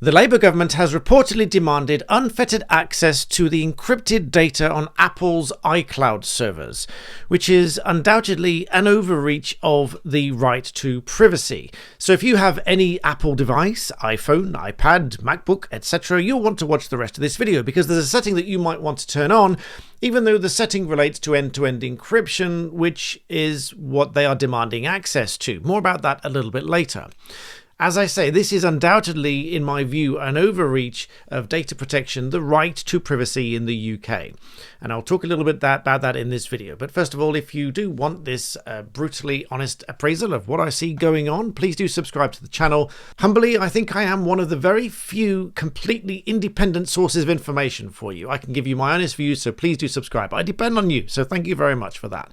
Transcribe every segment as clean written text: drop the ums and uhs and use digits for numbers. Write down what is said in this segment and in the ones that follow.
The Labour government has reportedly demanded unfettered access to the encrypted data on Apple's iCloud servers, which is undoubtedly an overreach of the right to privacy. So if you have any Apple device, iPhone, iPad, MacBook, etc., you'll want to watch the rest of this video because there's a setting that you might want to turn on, even though the setting relates to end-to-end encryption, which is what they are demanding access to. More about that a little bit later. As I say, this is undoubtedly, in my view, an overreach of data protection, the right to privacy in the UK. And I'll talk a little bit about that in this video. But first of all, if you do want this brutally honest appraisal of what I see going on, please do subscribe to the channel. Humbly, I think I am one of the very few completely independent sources of information for you. I can give you my honest views, so please do subscribe. I depend on you, so thank you very much for that.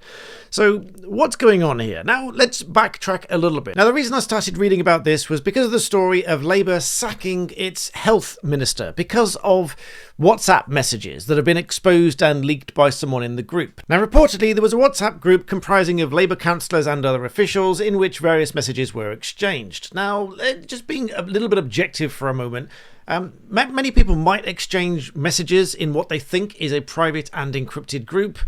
So what's going on here? Now, let's backtrack a little bit. Now, the reason I started reading about this was because of the story of Labour sacking its health minister because of WhatsApp messages that have been exposed and leaked by someone in the group. Now, reportedly, there was a WhatsApp group comprising of Labour councillors and other officials in which various messages were exchanged. Now, just being a little bit objective for a moment, many people might exchange messages in what they think is a private and encrypted group,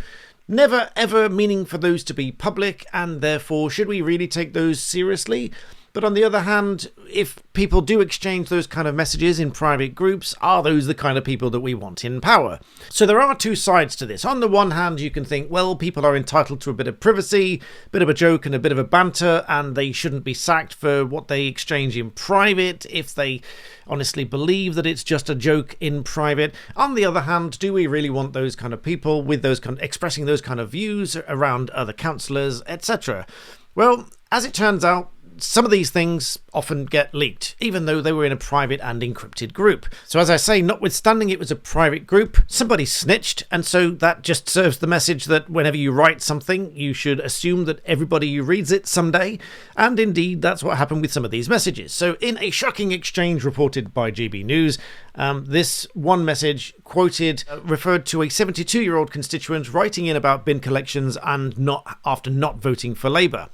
never ever meaning for those to be public, and therefore should we really take those seriously? But on the other hand, if people do exchange those kind of messages in private groups, are those the kind of people that we want in power? So there are two sides to this. On the one hand, you can think, well, people are entitled to a bit of privacy, a bit of a joke and a bit of a banter, and they shouldn't be sacked for what they exchange in private if they honestly believe that it's just a joke in private. On the other hand, do we really want those kind of people with those expressing those kind of views around other councillors, etc.? Well, as it turns out, some of these things often get leaked, even though they were in a private and encrypted group. So as I say, notwithstanding it was a private group, somebody snitched, and so that just serves the message that whenever you write something, you should assume that everybody reads it someday, and indeed that's what happened with some of these messages. So in a shocking exchange reported by GB News, this one message quoted referred to a 72-year-old constituent writing in about bin collections and after not voting for Labour.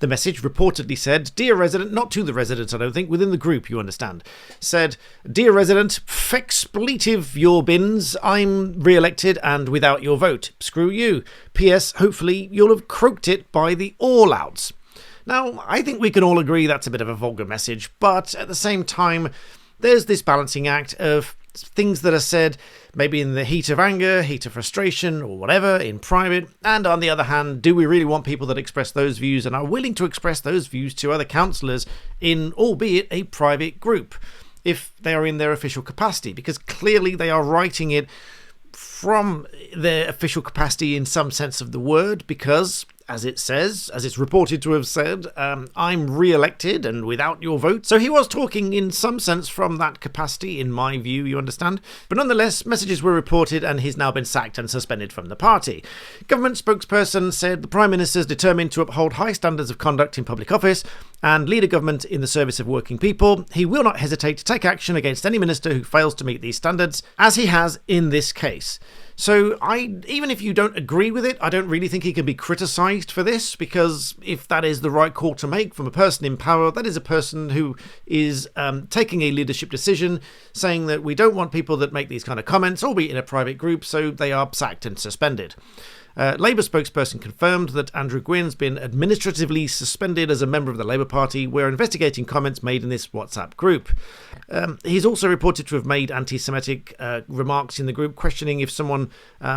The message reportedly said, "Dear resident," not to the resident, I don't think, within the group, you understand, said, "Dear resident, fexpletive your bins. I'm re-elected and without your vote. Screw you. PS, hopefully you'll have croaked it by the all-outs." Now, I think we can all agree that's a bit of a vulgar message, but at the same time, there's this balancing act of things that are said maybe in the heat of anger, heat of frustration, or whatever, in private, and on the other hand, do we really want people that express those views and are willing to express those views to other councillors in, albeit a private group, if they are in their official capacity? Because clearly they are writing it from their official capacity in some sense of the word, because as it says, as it's reported to have said, I'm re-elected and without your vote. So he was talking in some sense from that capacity, in my view, you understand? But nonetheless, messages were reported and he's now been sacked and suspended from the party. Government spokesperson said the Prime Minister is determined to uphold high standards of conduct in public office and lead a government in the service of working people. He will not hesitate to take action against any minister who fails to meet these standards, as he has in this case. So even if you don't agree with it, I don't really think he can be criticised for this, because if that is the right call to make from a person in power, that is a person who is taking a leadership decision, saying that we don't want people that make these kind of comments, albeit in a private group, so they are sacked and suspended. Labour spokesperson confirmed that Andrew Gwynne's been administratively suspended as a member of the Labour Party. We're investigating comments made in this WhatsApp group. He's also reported to have made anti-Semitic remarks in the group, questioning if someone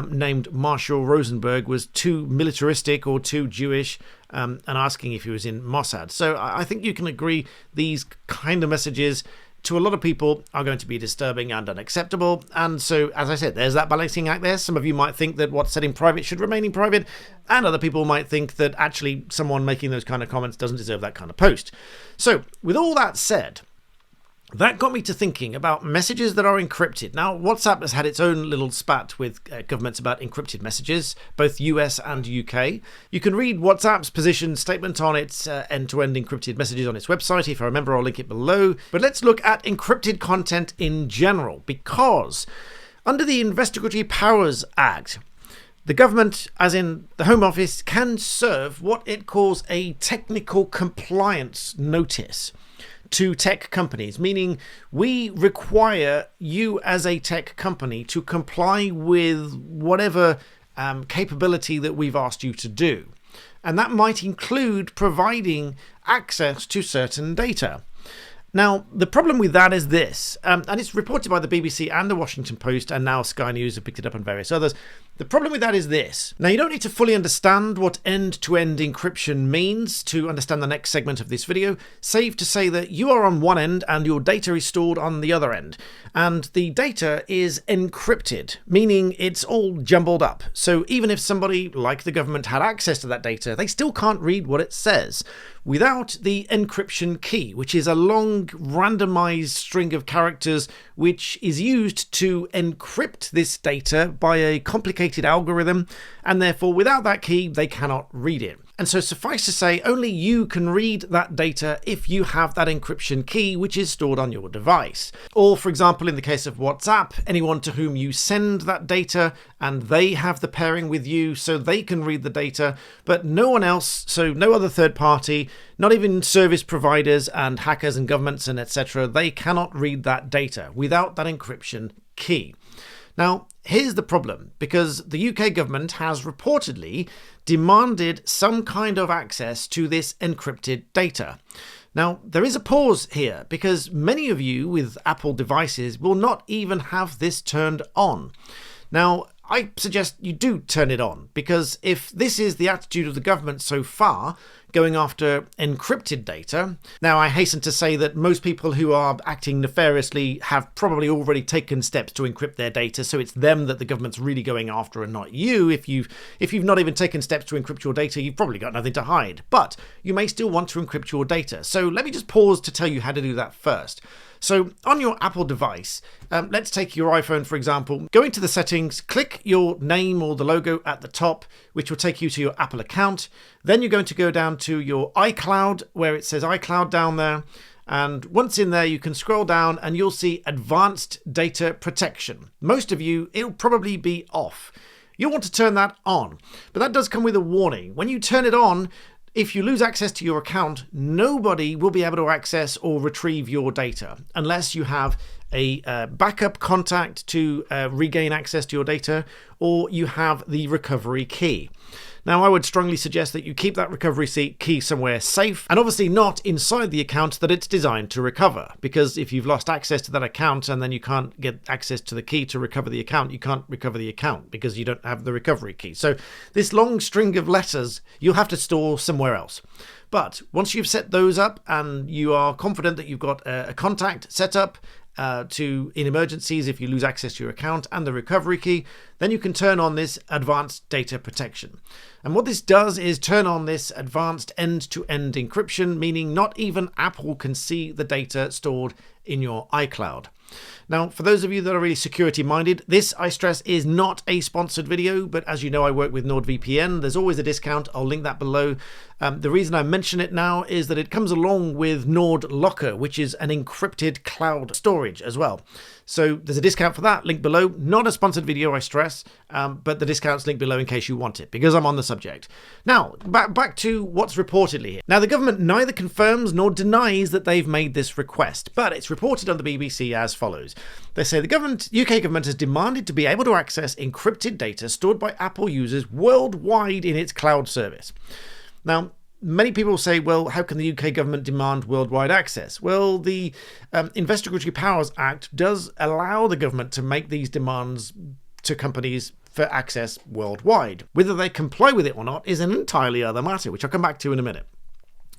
named Marshall Rosenberg was too militaristic or too Jewish, and asking if he was in Mossad. So I think you can agree these kind of messages to a lot of people are going to be disturbing and unacceptable. And so, as I said, there's that balancing act there. Some of you might think that what's said in private should remain in private, and other people might think that actually someone making those kind of comments doesn't deserve that kind of post. So, with all that said, that got me to thinking about messages that are encrypted. Now, WhatsApp has had its own little spat with governments about encrypted messages, both US and UK. You can read WhatsApp's position statement on its end-to-end encrypted messages on its website. If I remember, I'll link it below. But let's look at encrypted content in general, because under the Investigatory Powers Act, the government, as in the Home Office, can serve what it calls a technical compliance notice to tech companies, meaning we require you as a tech company to comply with whatever capability that we've asked you to do. And that might include providing access to certain data. Now, the problem with that is this, and it's reported by the BBC and the Washington Post, and now Sky News have picked it up and various others. The problem with that is this. Now, you don't need to fully understand what end-to-end encryption means to understand the next segment of this video, save to say that you are on one end and your data is stored on the other end. And the data is encrypted, meaning it's all jumbled up. So even if somebody like the government had access to that data, they still can't read what it says without the encryption key, which is a long randomized string of characters which is used to encrypt this data by a complicated algorithm, and therefore without that key they cannot read it. And so suffice to say, only you can read that data if you have that encryption key which is stored on your device. Or for example, in the case of WhatsApp, anyone to whom you send that data and they have the pairing with you so they can read the data, but no one else, so no other third party, not even service providers and hackers and governments and etc., they cannot read that data without that encryption key. Now, here's the problem, because the UK government has reportedly demanded some kind of access to this encrypted data. Now, there is a pause here, because many of you with Apple devices will not even have this turned on. Now, I suggest you do turn it on, because if this is the attitude of the government so far, going after encrypted data. Now, I hasten to say that most people who are acting nefariously have probably already taken steps to encrypt their data, so it's them that the government's really going after and not you. If you've not even taken steps to encrypt your data, you've probably got nothing to hide. But you may still want to encrypt your data. So let me just pause to tell you how to do that first. So on your Apple device, let's take your iPhone, for example. Go into the settings, click your name or the logo at the top, which will take you to your Apple account. Then you're going to go down to your iCloud, where it says iCloud down there. And once in there, you can scroll down and you'll see Advanced Data Protection. Most of you, it'll probably be off. You'll want to turn that on. But that does come with a warning. When you turn it on, if you lose access to your account, nobody will be able to access or retrieve your data unless you have a backup contact to regain access to your data, or you have the recovery key. Now, I would strongly suggest that you keep that recovery key somewhere safe, and obviously not inside the account that it's designed to recover, because if you've lost access to that account and then you can't get access to the key to recover the account, you can't recover the account because you don't have the recovery key. So this long string of letters you'll have to store somewhere else. But once you've set those up and you are confident that you've got a contact set up in emergencies if you lose access to your account and the recovery key, then you can turn on this advanced data protection. And what this does is turn on this advanced end-to-end encryption, meaning not even Apple can see the data stored in your iCloud. Now, for those of you that are really security minded, this, I stress, is not a sponsored video, but as you know, I work with NordVPN. There's always a discount. I'll link that below. The reason I mention it now is that it comes along with Nord Locker, which is an encrypted cloud storage as well. So there's a discount for that, link below. Not a sponsored video, I stress, but the discount's linked below in case you want it, because I'm on the subject. Now, back to what's reportedly here. Now, the government neither confirms nor denies that they've made this request, but it's reported on the BBC as follows. They say the UK government has demanded to be able to access encrypted data stored by Apple users worldwide in its cloud service. Now, many people say, well, how can the UK government demand worldwide access? Well, the Investigatory Powers Act does allow the government to make these demands to companies for access worldwide. Whether they comply with it or not is an entirely other matter, which I'll come back to in a minute.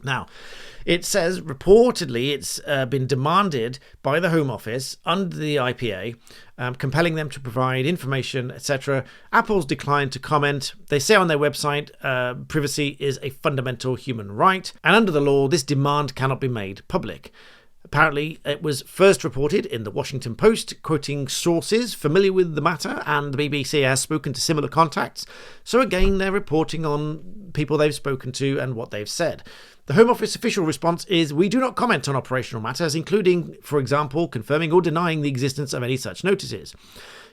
Now, it says reportedly it's been demanded by the Home Office under the IPA, compelling them to provide information, etc. Apple's declined to comment. They say on their website privacy is a fundamental human right, and under the law, this demand cannot be made public. Apparently, it was first reported in the Washington Post, quoting sources familiar with the matter, and the BBC has spoken to similar contacts. So again, they're reporting on people they've spoken to and what they've said. The Home Office official response is, "We do not comment on operational matters, including, for example, confirming or denying the existence of any such notices."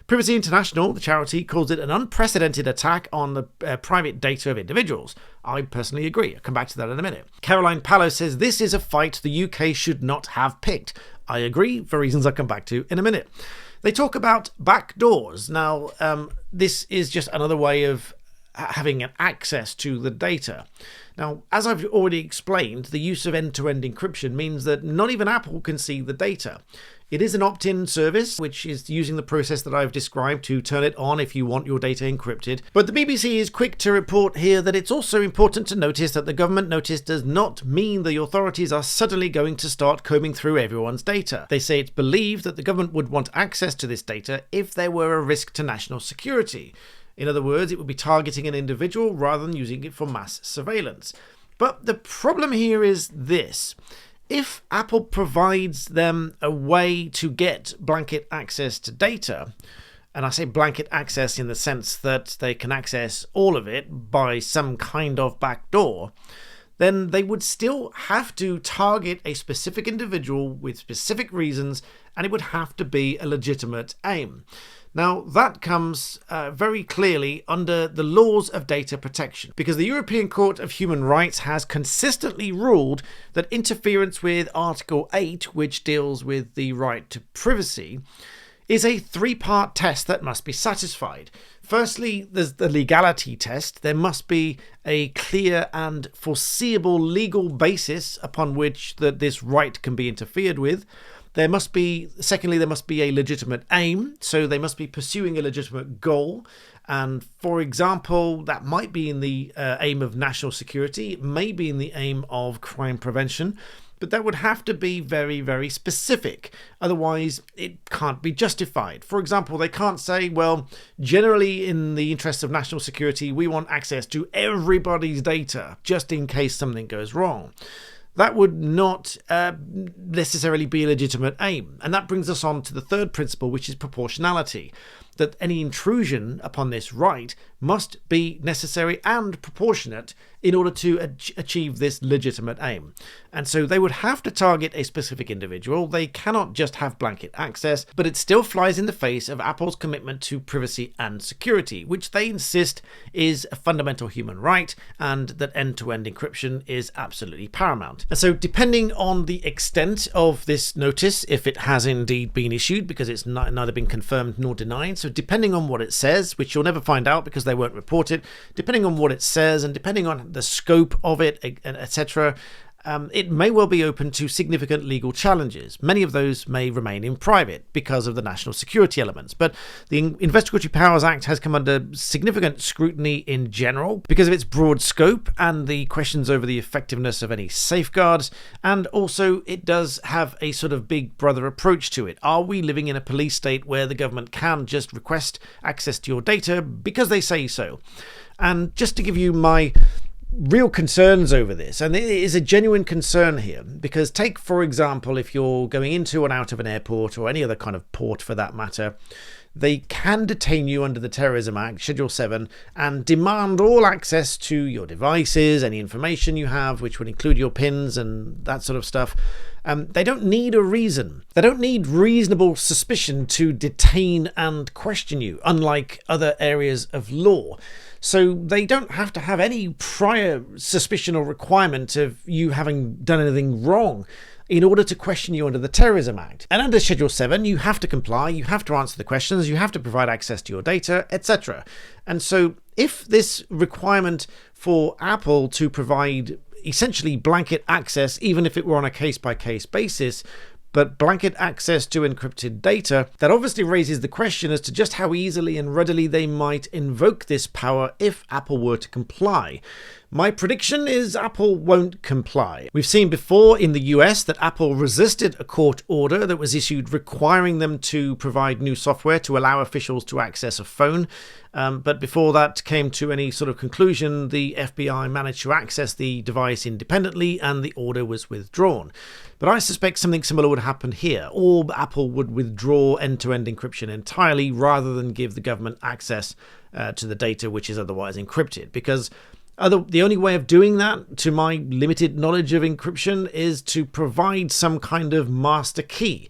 Privacy International, the charity, calls it an unprecedented attack on the private data of individuals. I personally agree. I'll come back to that in a minute. Caroline Pallow says this is a fight the UK should not have picked. I agree, for reasons I'll come back to in a minute. They talk about backdoors. Now, this is just another way of having an access to the data. Now, as I've already explained, the use of end-to-end encryption means that not even Apple can see the data. It is an opt-in service, which is using the process that I've described to turn it on if you want your data encrypted. But the BBC is quick to report here that it's also important to notice that the government notice does not mean the authorities are suddenly going to start combing through everyone's data. They say it's believed that the government would want access to this data if there were a risk to national security. In other words, it would be targeting an individual rather than using it for mass surveillance. But the problem here is this. If Apple provides them a way to get blanket access to data, and I say blanket access in the sense that they can access all of it by some kind of backdoor, then they would still have to target a specific individual with specific reasons, and it would have to be a legitimate aim. Now, that comes very clearly under the laws of data protection, because the European Court of Human Rights has consistently ruled that interference with Article 8, which deals with the right to privacy, is a three-part test that must be satisfied. Firstly, there's the legality test. There must be a clear and foreseeable legal basis upon which this right can be interfered with. Secondly, there must be a legitimate aim, so they must be pursuing a legitimate goal. And for example, that might be in the aim of national security, it may be in the aim of crime prevention, but that would have to be very, very specific. Otherwise, it can't be justified. For example, they can't say, well, generally in the interests of national security, we want access to everybody's data, just in case something goes wrong. That would not necessarily be a legitimate aim. And that brings us on to the third principle, which is proportionality. That any intrusion upon this right must be necessary and proportionate in order to achieve this legitimate aim. And so they would have to target a specific individual. They cannot just have blanket access, but it still flies in the face of Apple's commitment to privacy and security, which they insist is a fundamental human right and that end-to-end encryption is absolutely paramount. And so depending on the extent of this notice, if it has indeed been issued, because it's neither been confirmed nor denied, so depending on what it says, which you'll never find out because they won't report it, depending on what it says and depending on the scope of it, etc., it may well be open to significant legal challenges. Many of those may remain in private because of the national security elements. But the Investigatory Powers Act has come under significant scrutiny in general because of its broad scope and the questions over the effectiveness of any safeguards. And also it does have a sort of big brother approach to it. Are we living in a police state where the government can just request access to your data because they say so? And just to give you my real concerns over this, and it is a genuine concern here, because take, for example, if you're going into and out of an airport or any other kind of port for that matter, they can detain you under the Terrorism Act, Schedule 7, and demand all access to your devices, any information you have, which would include your PINs and that sort of stuff. They don't need a reason. They don't need reasonable suspicion to detain and question you, unlike other areas of law. So they don't have to have any prior suspicion or requirement of you having done anything wrong in order to question you under the Terrorism Act. And under Schedule 7, you have to comply, you have to answer the questions, you have to provide access to your data, etc. And so if this requirement for Apple to provide essentially blanket access, even if it were on a case-by-case basis, but blanket access to encrypted data, that obviously raises the question as to just how easily and readily they might invoke this power if Apple were to comply. My prediction is Apple won't comply. We've seen before in the US that Apple resisted a court order that was issued requiring them to provide new software to allow officials to access a phone. But before that came to any sort of conclusion, the FBI managed to access the device independently and the order was withdrawn. But I suspect something similar would happen here, or Apple would withdraw end-to-end encryption entirely rather than give the government access to the data which is otherwise encrypted. Because The only way of doing that, to my limited knowledge of encryption, is to provide some kind of master key,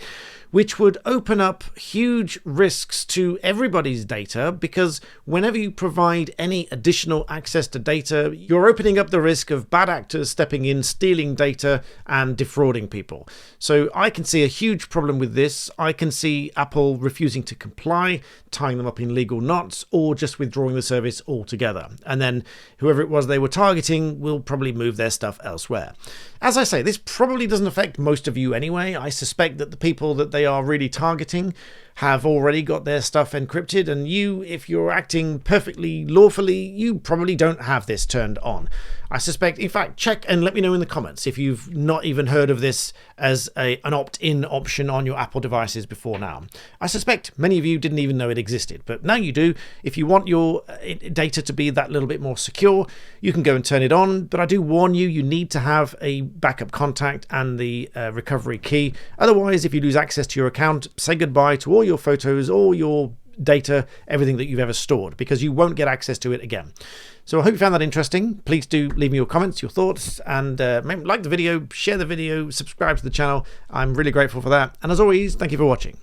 which would open up huge risks to everybody's data, because whenever you provide any additional access to data, you're opening up the risk of bad actors stepping in, stealing data, and defrauding people. So I can see a huge problem with this. I can see Apple refusing to comply, tying them up in legal knots, or just withdrawing the service altogether. And then whoever it was they were targeting will probably move their stuff elsewhere. As I say, this probably doesn't affect most of you anyway. I suspect that the people that they are really targeting have already got their stuff encrypted, and you, if you're acting perfectly lawfully, you probably don't have this turned on. I suspect, in fact, check and let me know in the comments if you've not even heard of this as an opt-in option on your Apple devices before now. I suspect many of you didn't even know it existed, but now you do. If you want your data to be that little bit more secure, you can go and turn it on, but I do warn you, you need to have a backup contact and the recovery key. Otherwise, if you lose access to your account, say goodbye to all your photos, all your data, everything that you've ever stored, because you won't get access to it again. So I hope you found that interesting. Please do leave me your comments, your thoughts, and maybe like the video, share the video, subscribe to the channel. I'm really grateful for that. And as always, thank you for watching.